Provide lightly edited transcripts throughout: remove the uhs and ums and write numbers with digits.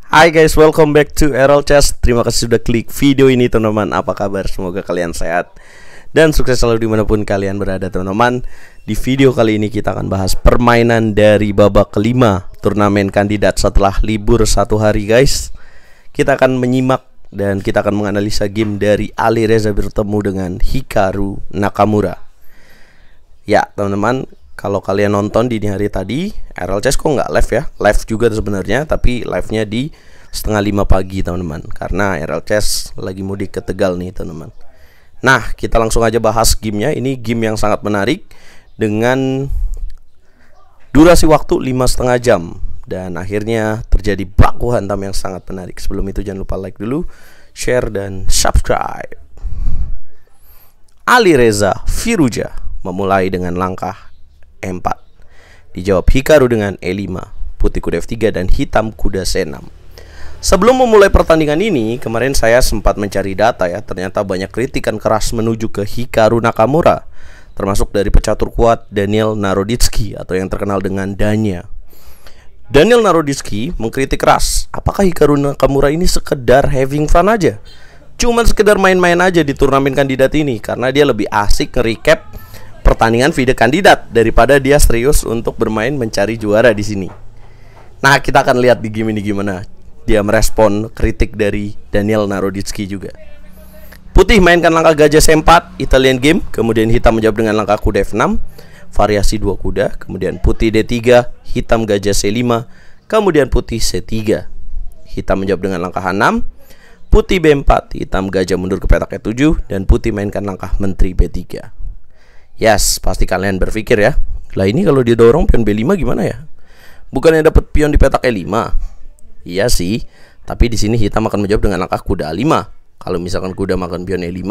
Hai guys, welcome back to Errol Chess. Terima kasih sudah klik video ini teman-teman. Apa kabar? Semoga kalian sehat dan sukses selalu dimanapun kalian berada teman-teman. Di video kali ini kita akan bahas permainan dari babak kelima turnamen kandidat setelah libur satu hari guys. Kita akan menyimak dan kita akan menganalisa game dari Alireza bertemu dengan Hikaru Nakamura. Ya teman-teman, kalau kalian nonton di hari tadi, Errol Chess kok nggak live ya? Live juga sebenarnya, tapi live-nya di 4:30 pagi teman-teman. Karena Errol Chess lagi mudik ke Tegal nih teman-teman. Nah, kita langsung aja bahas gamenya. Ini game yang sangat menarik dengan durasi waktu 5,5 jam. Dan akhirnya terjadi baku hantam yang sangat menarik. Sebelum itu jangan lupa like dulu, share, dan subscribe. Alireza Firouzja memulai dengan langkah E4. Dijawab Hikaru dengan E5, putih kuda F3 dan hitam kuda C6. Sebelum memulai pertandingan ini, kemarin saya sempat mencari data ya. Ternyata banyak kritikan keras menuju ke Hikaru Nakamura, termasuk dari pecatur kuat Daniel Naroditsky atau yang terkenal dengan Danya. Daniel Naroditsky mengkritik keras, apakah Hikaru Nakamura ini sekedar having fun aja? Cuman sekedar main-main aja di turnamen kandidat ini, karena dia lebih asik nge-recap pertandingan FIDE kandidat daripada dia serius untuk bermain mencari juara di sini. Nah, kita akan lihat di game ini gimana dia merespon kritik dari Daniel Naroditsky juga. Putih mainkan langkah gajah C4, Italian game, kemudian hitam menjawab dengan langkah kuda F6, variasi 2 kuda, kemudian putih D3, hitam gajah C5, kemudian putih C3. Hitam menjawab dengan langkah H6, putih B4, hitam gajah mundur ke petak E7, dan putih mainkan langkah menteri B3. Yes, pasti kalian berpikir ya, lah ini kalau didorong pion B5 gimana ya? Bukannya dapat pion di petak E5? Iya sih, tapi di sini hitam akan menjawab dengan langkah kuda A5. Kalau misalkan kuda makan pion E5,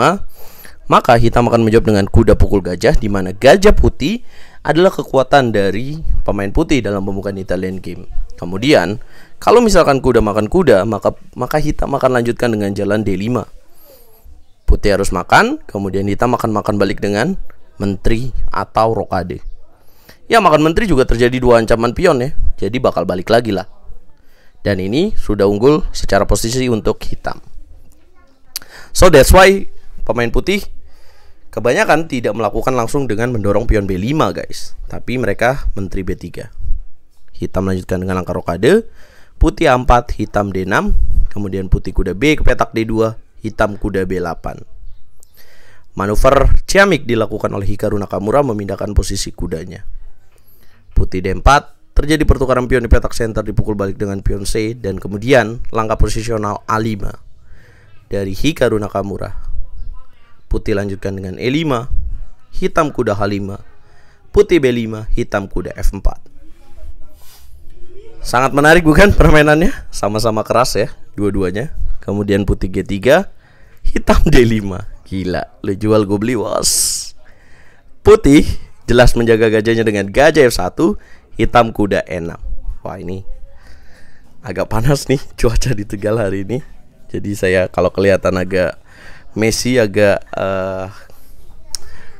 maka hitam akan menjawab dengan kuda pukul gajah, di mana gajah putih adalah kekuatan dari pemain putih dalam pembukaan Italian game. Kemudian, kalau misalkan kuda makan kuda, maka hitam akan lanjutkan dengan jalan D5. Putih harus makan, kemudian hitam akan makan balik dengan menteri atau rokade. Ya, makan menteri juga terjadi 2 ancaman pion ya, jadi bakal balik lagi lah. Dan ini sudah unggul secara posisi untuk hitam. So that's why pemain putih kebanyakan tidak melakukan langsung dengan mendorong pion B5 guys, tapi mereka menteri B3. Hitam lanjutkan dengan langkah rokade, putih A4, hitam D6, kemudian putih kuda B ke petak D2, hitam kuda B8. Manuver ciamik dilakukan oleh Hikaru Nakamura memindahkan posisi kudanya. Putih D4, terjadi pertukaran pion di petak center dipukul balik dengan pion C, dan kemudian langkah posisional A5 dari Hikaru Nakamura. Putih lanjutkan dengan E5, hitam kuda H5, putih B5, hitam kuda F4. Sangat menarik bukan permainannya? Sama-sama keras ya dua-duanya. Kemudian putih G3, hitam D5. Gila, lu jual gue beli was. Putih jelas menjaga gajahnya dengan gajah F1, hitam kuda E6. Wah, ini agak panas nih cuaca di Tegal hari ini. Jadi saya kalau kelihatan agak messy, agak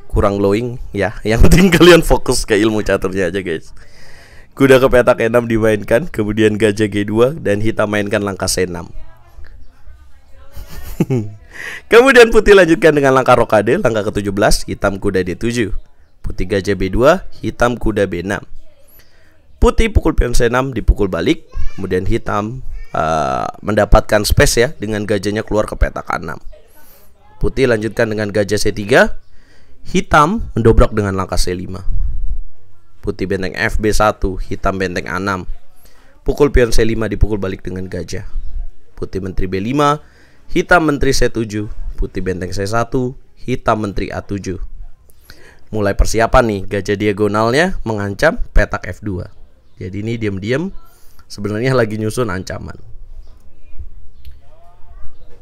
kurang glowing ya. Yang penting kalian fokus ke ilmu caturnya aja guys. Kuda ke petak E6 dimainkan, kemudian gajah G2 dan hitam mainkan langkah C6. Kemudian putih lanjutkan dengan langkah rokade, langkah ke-17, hitam kuda D7, putih gajah B2, hitam kuda B6. Putih pukul pion C6 dipukul balik, kemudian hitam mendapatkan space ya dengan gajahnya keluar ke petak A6. Putih lanjutkan dengan gajah C3, hitam mendobrak dengan langkah C5. Putih benteng FB1, hitam benteng A6. Pukul pion C5 dipukul balik dengan gajah. Putih menteri B5, hitam menteri C7, putih benteng C1, hitam menteri A7. Mulai persiapan nih, gajah diagonalnya mengancam petak F2. Jadi ini diam-diam sebenarnya lagi nyusun ancaman.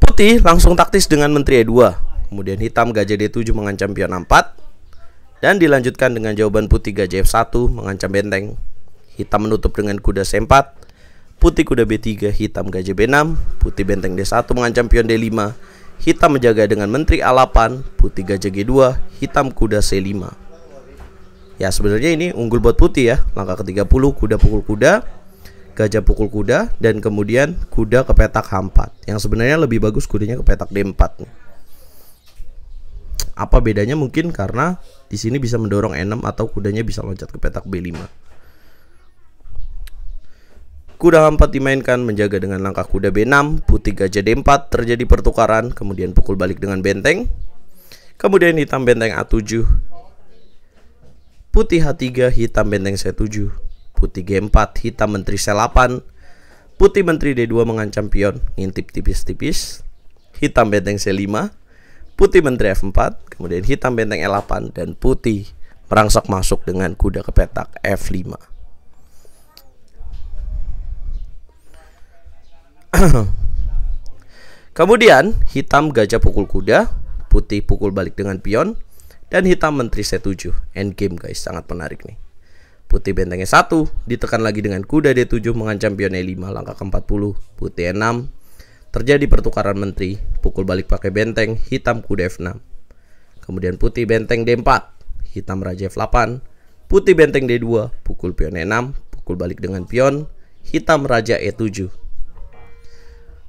Putih langsung taktis dengan menteri E2. Kemudian hitam gajah D7 mengancam pion A4. Dan dilanjutkan dengan jawaban putih gajah F1 mengancam benteng. Hitam menutup dengan kuda C4. Putih kuda B3, hitam gajah B6, putih benteng D1 mengancam pion D5, hitam menjaga dengan menteri A8, putih gajah G2, hitam kuda C5. Ya sebenarnya ini unggul buat putih ya. Langkah ke-30 kuda pukul kuda, gajah pukul kuda, dan kemudian kuda ke petak H4. Yang sebenarnya lebih bagus kudanya ke petak D4 nih. Apa bedanya? Mungkin karena di sini bisa mendorong E6 atau kudanya bisa loncat ke petak B5. Kuda H4 dimainkan menjaga dengan langkah kuda B6, putih gajah D4, terjadi pertukaran, kemudian pukul balik dengan benteng. Kemudian hitam benteng A7, putih H3, hitam benteng C7, putih G4, hitam menteri C8, putih menteri D2 mengancam pion, ngintip tipis-tipis, hitam benteng C5, putih menteri F4, kemudian hitam benteng E8, dan putih merangsek masuk dengan kuda ke petak F5. Kemudian hitam gajah pukul kuda, putih pukul balik dengan pion, dan hitam menteri C7. Endgame guys, sangat menarik nih. Putih benteng E1 ditekan lagi dengan kuda D7 mengancam pion E5, langkah ke-40, putih E6, terjadi pertukaran menteri, pukul balik pakai benteng, hitam kuda F6. Kemudian putih benteng D4, hitam raja F8, putih benteng D2, pukul pion E6, pukul balik dengan pion, hitam raja E7.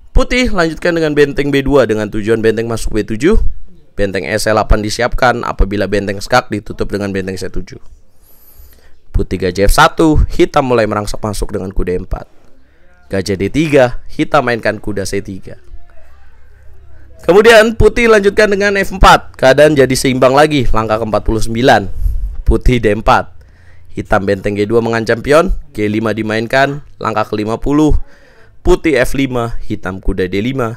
Putih lanjutkan dengan benteng B2 dengan tujuan benteng masuk B7. Benteng S8 disiapkan apabila benteng skak ditutup dengan benteng C7. Putih gajah F1, hitam mulai merangsek masuk dengan kuda E4. Gajah D3, hitam mainkan kuda C3. Kemudian putih lanjutkan dengan F4. Keadaan jadi seimbang lagi, langkah ke-49. Putih D4, hitam benteng G2 mengancam pion, G5 dimainkan, langkah ke-50. Putih F5, hitam kuda D5.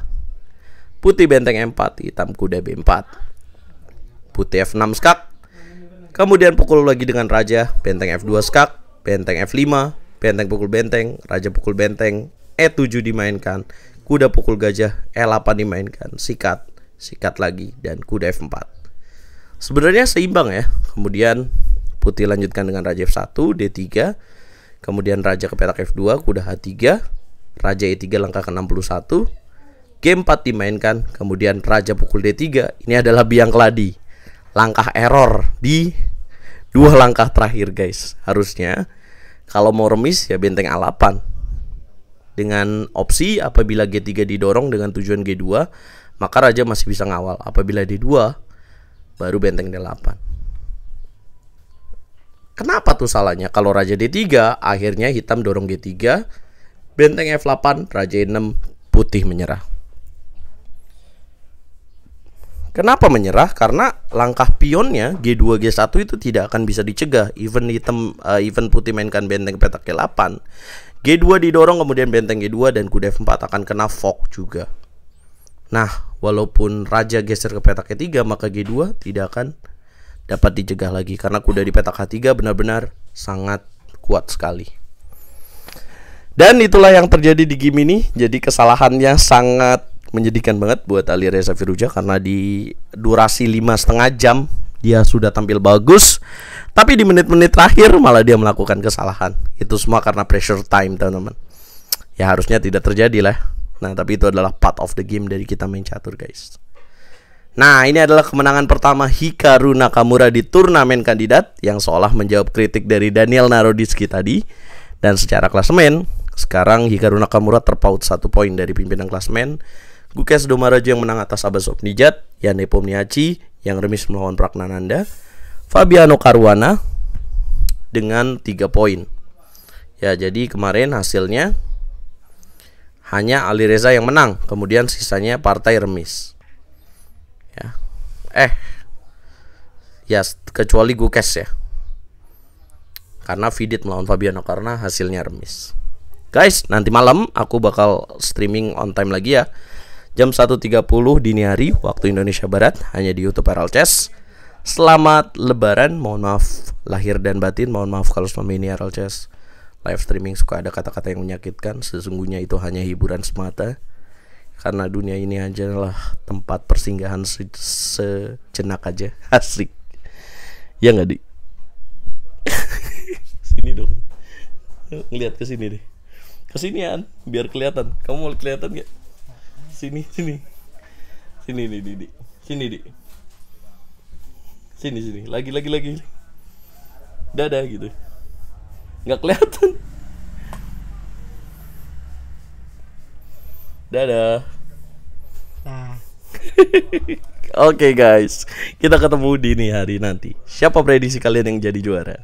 Putih benteng M4, hitam kuda B4. Putih F6 skak. Kemudian pukul lagi dengan raja, benteng F2 skak, benteng F5, benteng pukul benteng, raja pukul benteng, E7 dimainkan, kuda pukul gajah, E8 dimainkan, sikat, sikat lagi, dan kuda F4. Sebenarnya seimbang ya. Kemudian putih lanjutkan dengan raja F1, D3, kemudian raja ke petak F2, kuda H3, raja E3 langkah ke-61, G4 dimainkan, kemudian raja pukul D3. Ini adalah biang keladi, langkah error di dua langkah terakhir guys. Harusnya kalau mau remis ya benteng A8 dengan opsi apabila G3 didorong dengan tujuan G2, maka raja masih bisa ngawal. Apabila D2 baru benteng D8. Kenapa tuh salahnya? Kalau raja D3 akhirnya hitam dorong G3, benteng F8, raja E6, putih menyerah. Kenapa menyerah? Karena langkah pionnya G2, G1 itu tidak akan bisa dicegah. Even putih mainkan benteng petak G8, G2 didorong kemudian benteng G2 dan kuda F4 akan kena fork juga. Nah, walaupun raja geser ke petak G3, maka G2 tidak akan dapat dicegah lagi karena kuda di petak H3 benar-benar sangat kuat sekali. Dan itulah yang terjadi di game ini. Jadi kesalahannya sangat menyedihkan banget buat Alireza Firouzja karena di durasi 5,5 jam dia sudah tampil bagus, tapi di menit-menit terakhir malah dia melakukan kesalahan. Itu semua karena pressure time, teman-teman. Ya harusnya tidak terjadi lah. Nah, tapi itu adalah part of the game dari kita main catur, guys. Nah, ini adalah kemenangan pertama Hikaru Nakamura di turnamen kandidat yang seolah menjawab kritik dari Daniel Naroditsky tadi. Dan secara klasemen, sekarang Hikaru Nakamura terpaut 1 poin dari pimpinan klasemen. Gukes Domarajo yang menang atas Abasov Nijat, Yane Pomniachi yang remis melawan Pragnananda, Fabiano Caruana dengan 3 poin. Ya, jadi kemarin hasilnya hanya Alireza yang menang, kemudian sisanya partai remis. Ya, kecuali Gukes ya. Karena Vidit melawan Fabiano karena hasilnya remis. Guys, nanti malam aku bakal streaming on time lagi ya. Jam 1.30 dini hari waktu Indonesia Barat hanya di YouTube RL Chess. Selamat Lebaran, mohon maaf lahir dan batin, mohon maaf kalau selama ini RL Chess live streaming suka ada kata-kata yang menyakitkan. Sesungguhnya itu hanya hiburan semata. Karena dunia ini adalah tempat persinggahan sejenak aja. Asik. Ya nggak, Di? Sini dong. Ngeliat ke sini deh. Kesinian biar kelihatan. Kamu mau kelihatan nggak? Sini. Sini nih, Didi. Sini, Di. Sini. Lagi. Dadah gitu. Nggak kelihatan. Dadah. Nah, Oke guys, kita ketemu di nih hari nanti. Siapa prediksi kalian yang jadi juara?